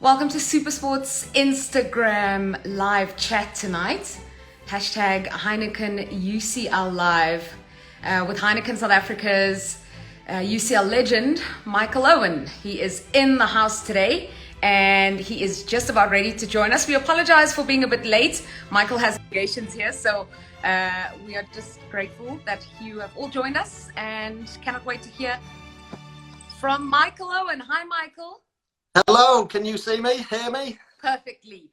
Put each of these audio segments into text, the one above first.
Welcome to SuperSport's Instagram live chat tonight. Hashtag Heineken UCL Live with Heineken South Africa's UCL legend, Michael Owen. He is in the house today and he is just about ready to join us. We apologize for being a bit late. Michael has obligations here, so we are just grateful that you have all joined us and cannot wait to hear from Michael Owen. Hi, Michael. Hello, can you see me, hear me? Perfectly.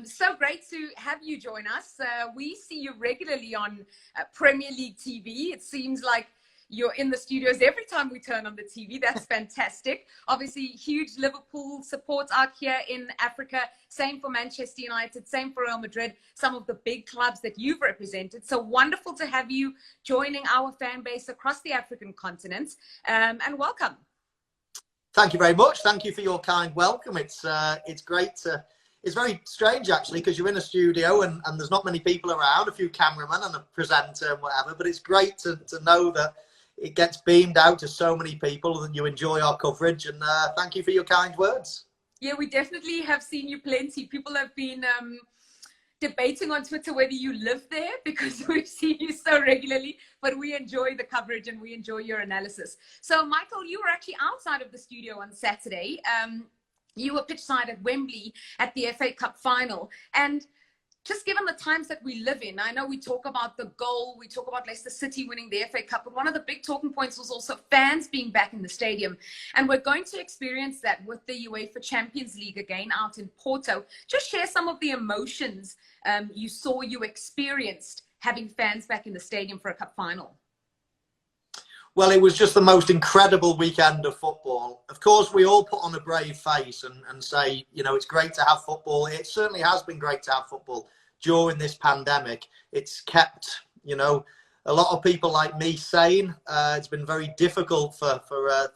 So great to have you join us. We see you regularly on Premier League TV. It seems like you're in the studios every time we turn on the TV. That's fantastic. Obviously, huge Liverpool support out here in Africa. Same for Manchester United, same for Real Madrid, some of the big clubs that you've represented. So wonderful to have you joining our fan base across the African continent. And welcome. Thank you very much. Thank you for your kind welcome. It's great to. It's very strange actually because you're in a studio and there's not many people around, a few cameramen and a presenter and whatever. But it's great to know that it gets beamed out to so many people and you enjoy our coverage. And thank you for your kind words. Yeah, we definitely have seen you plenty. People have been debating on Twitter whether you live there because we've seen you so regularly, but we enjoy the coverage and we enjoy your analysis. So Michael, you were actually outside of the studio on Saturday. You were pitchside at Wembley at the FA Cup final. And just given the times that we live in, I know we talk about the goal, we talk about Leicester City winning the FA Cup, but one of the big talking points was also fans being back in the stadium. And we're going to experience that with the UEFA-Champions-League again out in Porto. Just share some of the emotions you experienced having fans back in the stadium for a cup final. Well, it was just the most incredible weekend of football. Of course, we all put on a brave face and say, you know, it's great to have football. It certainly has been great to have football during this pandemic. It's kept, you know, a lot of people like me sane. It's been very difficult for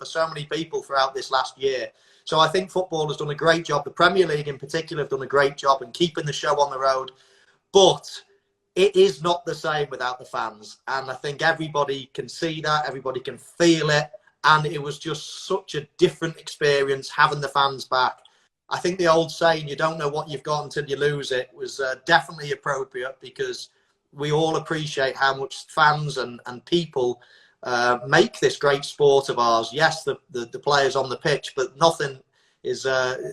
so many people throughout this last year. So I think football has done a great job. The Premier League in particular have done a great job in keeping the show on the road. But it is not the same without the fans. And I think everybody can see that, everybody can feel it. And it was just such a different experience having the fans back. I think the old saying, you don't know what you've got until you lose it, was definitely appropriate because we all appreciate how much fans and people make this great sport of ours. Yes, the players on the pitch, but nothing is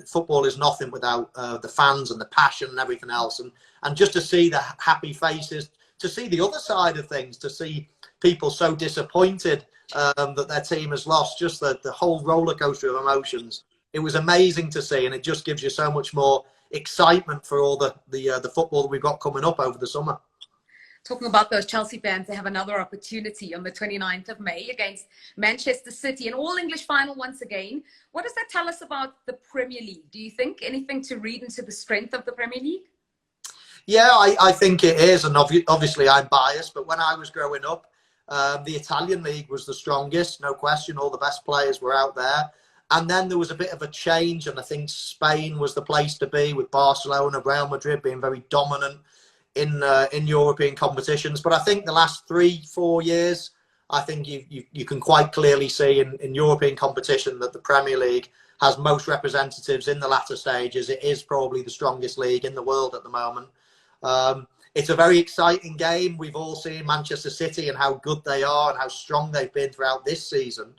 football is nothing without the fans and the passion and everything else. And just to see the happy faces, to see the other side of things, to see people so disappointed that their team has lost, just the whole roller coaster of emotions. It was amazing to see, and it just gives you so much more excitement for all the football that we've got coming up over the summer. Talking about those Chelsea fans, they have another opportunity on the 29th of May against Manchester City, an all-English final once again. What does that tell us about the Premier League? Do you think anything to read into the strength of the Premier League? Yeah, I think it is. And obviously I'm biased, but when I was growing up, the Italian league was the strongest, no question. All the best players were out there. And then there was a bit of a change, and I think Spain was the place to be, with Barcelona, Real Madrid being very dominant in European competitions. But I think the last 3-4 years, I think you can quite clearly see in European competition that the Premier League has most representatives in the latter stages. It is probably the strongest league in the world at the moment. It's a very exciting game. We've all seen Manchester City and how good they are and how strong they've been throughout this season.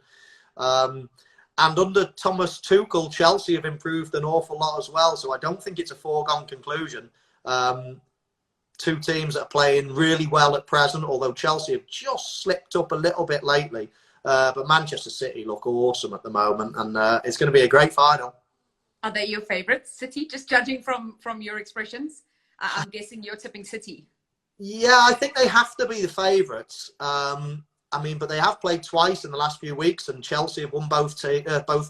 And under Thomas Tuchel, Chelsea have improved an awful lot as well. So I don't think it's a foregone conclusion. Two teams that are playing really well at present, although Chelsea have just slipped up a little bit lately. But Manchester City look awesome at the moment, and it's going to be a great final. Are they your favourites, City? Just judging from your expressions, I'm guessing you're tipping City. Yeah, I think they have to be the favourites. I mean, but they have played twice in the last few weeks, and Chelsea have won both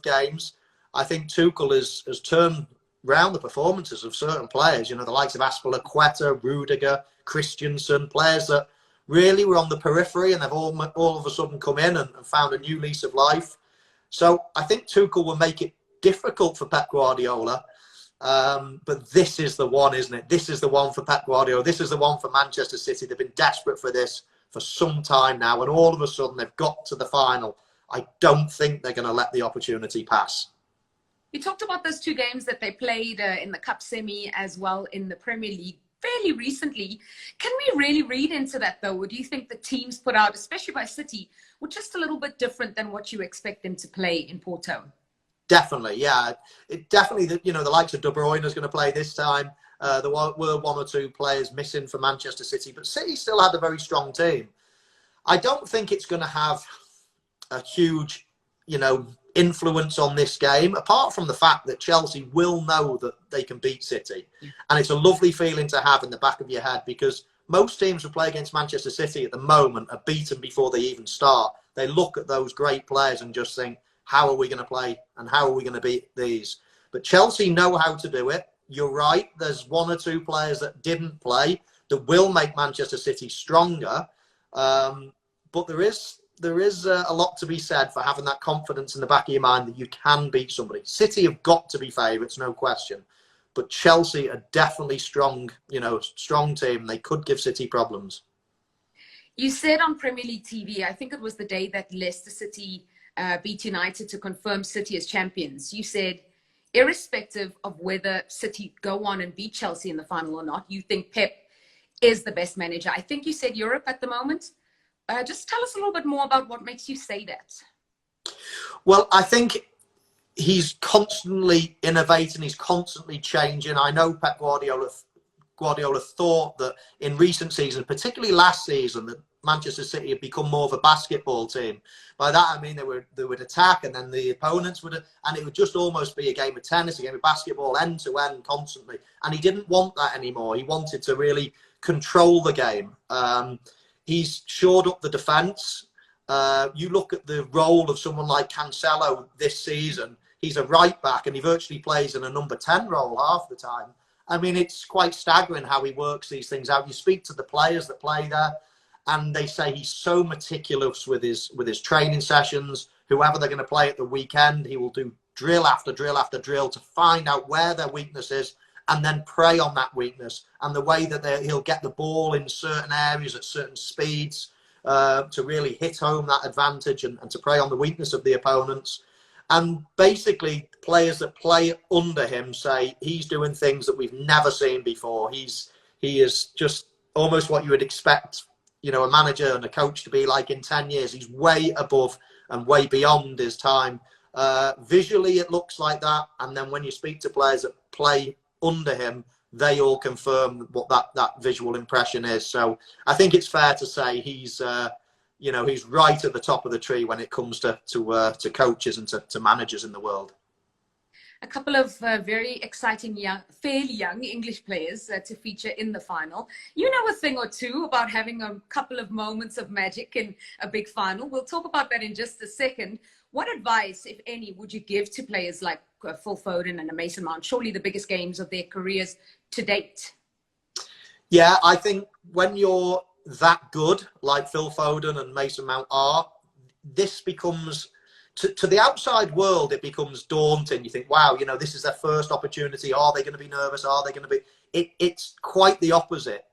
games. I think Tuchel has turned round the performances of certain players, you know, the likes of Aspilicueta, Rudiger, Christensen, players that really were on the periphery, and they've all of a sudden come in and found a new lease of life. So I think Tuchel will make it difficult for Pep Guardiola. But this is the one, isn't it? This is the one for Pep Guardiola. This is the one for Manchester City. They've been desperate for this for some time now, and all of a sudden they've got to the final. I don't think they're going to let the opportunity pass. You talked about those 2 games that they played in the Cup semi as well in the Premier League fairly recently. Can we really read into that, though? Or do you think the teams put out, especially by City, were just a little bit different than what you expect them to play in Porto? Definitely, yeah. It definitely, the likes of De Bruyne is going to play this time. There were 1 or 2 players missing for Manchester City, but City still had a very strong team. I don't think it's going to have a huge, influence on this game, apart from the fact that Chelsea will know that they can beat City. And it's a lovely feeling to have in the back of your head, because most teams who play against Manchester City at the moment are beaten before they even start. They look at those great players and just think, how are we going to play and how are we going to beat these? But Chelsea know how to do it. You're right. There's 1 or 2 players that didn't play that will make Manchester City stronger. But there is a lot to be said for having that confidence in the back of your mind that you can beat somebody. City have got to be favourites, no question. But Chelsea are definitely strong, strong team. They could give City problems. You said on Premier League TV, I think it was the day that Leicester City beat United to confirm City as champions. You said, irrespective of whether City go on and beat Chelsea in the final or not, you think Pep is the best manager. I think you said Europe at the moment. Just tell us a little bit more about what makes you say that. Well, I think he's constantly innovating. He's constantly changing. I know Pep Guardiola thought that in recent seasons, particularly last season, that Manchester City had become more of a basketball team. By that, I mean they would attack, and then the opponents would, and it would just almost be a game of tennis, a game of basketball, end to end, constantly. And he didn't want that anymore. He wanted to really control the game. He's shored up the defence. You look at the role of someone like Cancelo this season. He's a right back, and he virtually plays in a number 10 role half the time. I mean, it's quite staggering how he works these things out. You speak to the players that play there, and they say he's so meticulous with his training sessions. Whoever they're going to play at the weekend, he will do drill after drill after drill to find out where their weakness is and then prey on that weakness. And the way that he'll get the ball in certain areas at certain speeds to really hit home that advantage and to prey on the weakness of the opponents. And basically, players that play under him say he's doing things that we've never seen before. He is just almost what you would expect, a manager and a coach to be like in 10 years. He's way above and way beyond his time. Visually, it looks like that. And then when you speak to players that play under him, they all confirm what that visual impression is. So I think it's fair to say he's right at the top of the tree when it comes to coaches and to managers in the world. A couple of very exciting, fairly young English players to feature in the final. You know a thing or two about having a couple of moments of magic in a big final. We'll talk about that in just a second. What advice, if any, would you give to players like Phil Foden and Mason Mount? Surely the biggest games of their careers to date. Yeah, I think when you're that good, like Phil Foden and Mason Mount are, this becomes, to the outside world, it becomes daunting. You think, wow, this is their first opportunity. Are they going to be nervous? Are they going to be? It's quite the opposite.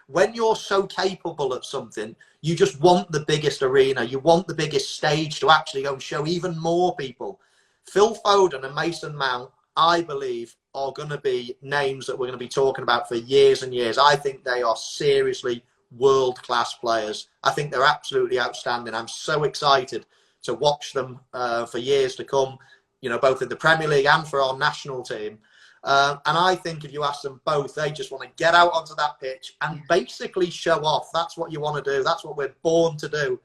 When you're so capable of something, you just want the biggest arena. You want the biggest stage to actually go and show even more people. Phil Foden and Mason Mount, I believe, are going to be names that we're going to be talking about for years and years. I think they are seriously world-class players. I think they're absolutely outstanding. I'm so excited to watch them for years to come, both in the Premier League and for our national team. And I think if you ask them both, they just want to get out onto that pitch and basically show off. That's what you want to do. That's what we're born to do.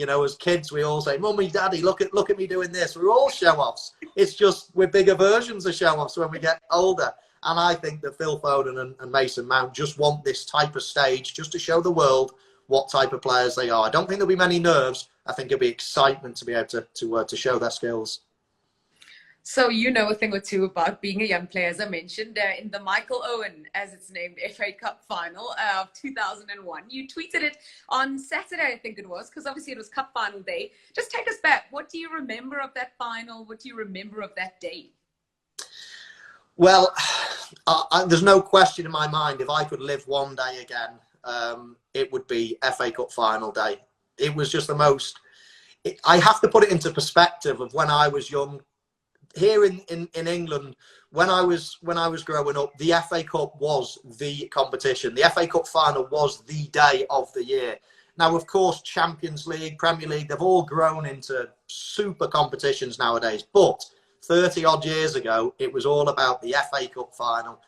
As kids, we all say, Mummy, Daddy, look at me doing this. We're all show-offs. It's just we're bigger versions of show-offs when we get older. And I think that Phil Foden and Mason Mount just want this type of stage just to show the world what type of players they are. I don't think there'll be many nerves. I think it'll be excitement to be able to show their skills. So you know a thing or two about being a young player, as I mentioned, in the Michael Owen, as it's named, FA Cup final of 2001. You tweeted it on Saturday, I think it was, because obviously it was Cup final day. Just take us back. What do you remember of that final? What do you remember of that day? Well, there's no question in my mind, if I could live one day again, it would be FA Cup final day. It was just the most... I have to put it into perspective of when I was young. here in England, when I was growing up, the FA Cup was the competition. The FA Cup final was the day of the year. Now, of course, Champions League, Premier League, they've all grown into super competitions nowadays. But 30 odd years ago, it was all about the FA Cup final.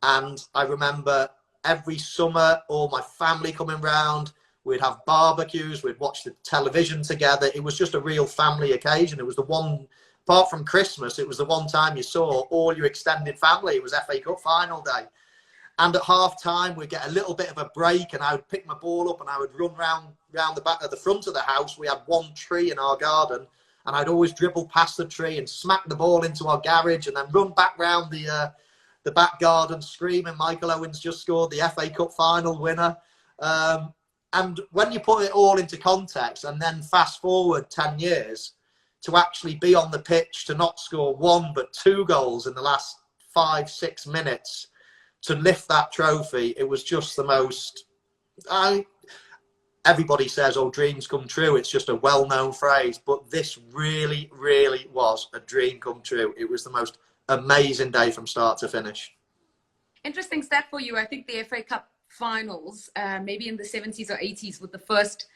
And I remember every summer, all my family coming round. We'd have barbecues. We'd watch the television together. It was just a real family occasion. It was the one, apart from Christmas, it was the one time you saw all your extended family. It was FA Cup final day. And at half time, we'd get a little bit of a break, and I would pick my ball up and I would run round the back of the front of the house. We had one tree in our garden, and I'd always dribble past the tree and smack the ball into our garage and then run back round the back garden screaming, Michael Owen's just scored the FA Cup final winner. And when you put it all into context and then fast forward 10 years, to actually be on the pitch, to not score one but two goals in the last 5-6 minutes, to lift that trophy, it was just the most... Everybody says, oh, dreams come true. It's just a well-known phrase. But this really, really was a dream come true. It was the most amazing day from start to finish. Interesting stat for you. I think the FA Cup finals, maybe in the 70s or 80s, were the first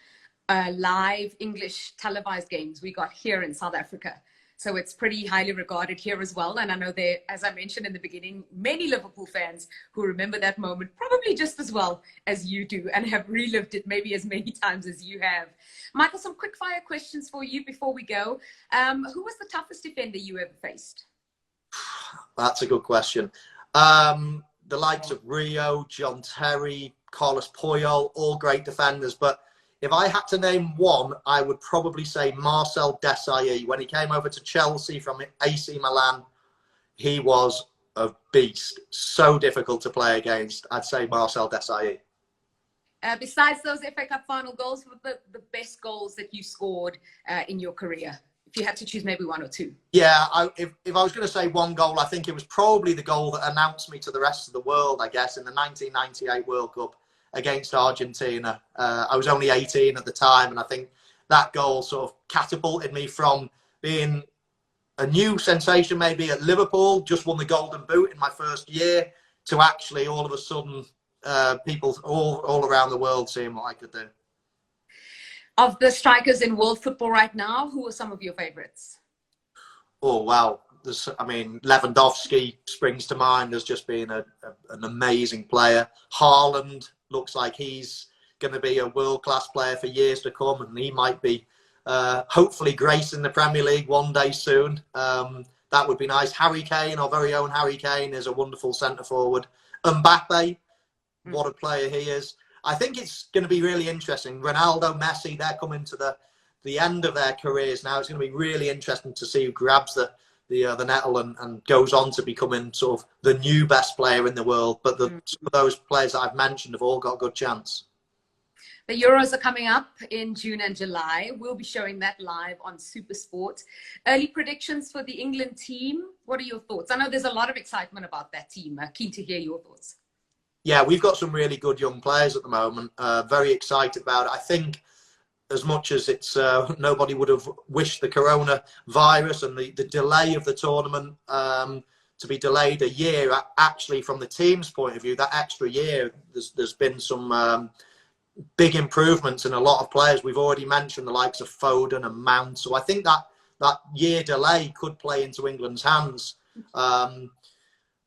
live English televised games we got here in South Africa. So it's pretty highly regarded here as well. And I know there, as I mentioned in the beginning, many Liverpool fans who remember that moment probably just as well as you do and have relived it maybe as many times as you have. Michael, some quick fire questions for you before we go. Who was the toughest defender you ever faced? That's a good question. The likes of Rio, John Terry, Carlos Puyol, all great defenders. But if I had to name one, I would probably say Marcel Desailly. When he came over to Chelsea from AC Milan, he was a beast. So difficult to play against. I'd say Marcel Desailly. Besides those FA Cup final goals, what were the best goals that you scored in your career? If you had to choose maybe one or two. Yeah, if I was going to say one goal, I think it was probably the goal that announced me to the rest of the world, I guess, in the 1998 World Cup against Argentina. I was only 18 at the time, and I think that goal sort of catapulted me from being a new sensation maybe at Liverpool, just won the Golden Boot in my first year, to actually all of a sudden people all around the world seeing what I could do. Of the strikers in world football right now, who are some of your favourites? Oh, wow. Lewandowski springs to mind as just being an amazing player. Haaland looks like he's going to be a world-class player for years to come, and he might be hopefully gracing the Premier League one day soon. That would be nice. Harry Kane, our very own Harry Kane, is a wonderful centre-forward. Mbappe, what a player he is. I think it's going to be really interesting. Ronaldo, Messi, they're coming to the end of their careers now. It's going to be really interesting to see who grabs the nettle and goes on to becoming sort of the new best player in the world. But some of those players that I've mentioned have all got a good chance. The Euros are coming up in June and July. We'll be showing that live on SuperSport. Early predictions for the England team. What are your thoughts? I know there's a lot of excitement about that team. Keen to hear your thoughts. Yeah, we've got some really good young players at the moment. Very excited about it. I think as much as it's nobody would have wished the coronavirus and the delay of the tournament to be delayed a year, actually from the team's point of view, that extra year, there's been some big improvements in a lot of players. We've already mentioned the likes of Foden and Mount. So I think that year delay could play into England's hands.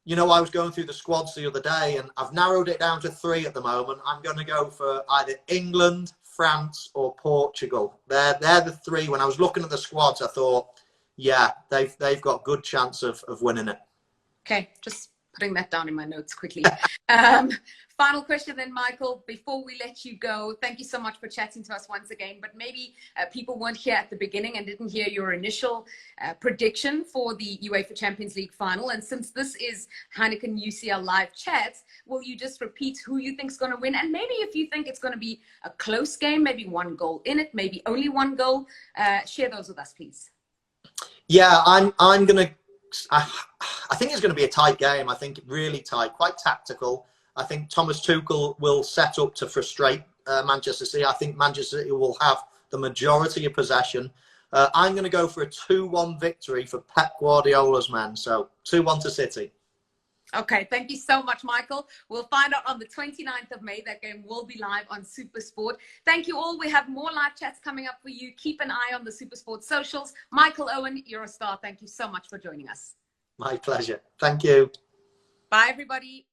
You know, I was going through the squads the other day, and I've narrowed it down to 3 at the moment. I'm going to go for either England, France, or Portugal. They're the 3. When I was looking at the squads, I thought, yeah, they've got good chance of winning it. Okay, just putting that down in my notes quickly. Final question then, Michael, before we let you go. Thank you so much for chatting to us once again. But maybe people weren't here at the beginning and didn't hear your initial prediction for the UEFA Champions League final. And since this is Heineken UCL Live Chats, will you just repeat who you think is going to win? And maybe if you think it's going to be a close game, maybe 1 goal in it, maybe only 1 goal, share those with us, please. Yeah, I'm going to... I think it's going to be a tight game. I think really tight, quite tactical. I think Thomas Tuchel will set up to frustrate Manchester City. I think Manchester City will have the majority of possession. I'm going to go for a 2-1 victory for Pep Guardiola's men. So 2-1 to City. Okay, thank you so much, Michael. We'll find out on the 29th of May. That game will be live on SuperSport. Thank you all. We have more live chats coming up for you. Keep an eye on the SuperSport socials. Michael Owen, you're a star. Thank you so much for joining us. My pleasure. Thank you. Bye, everybody.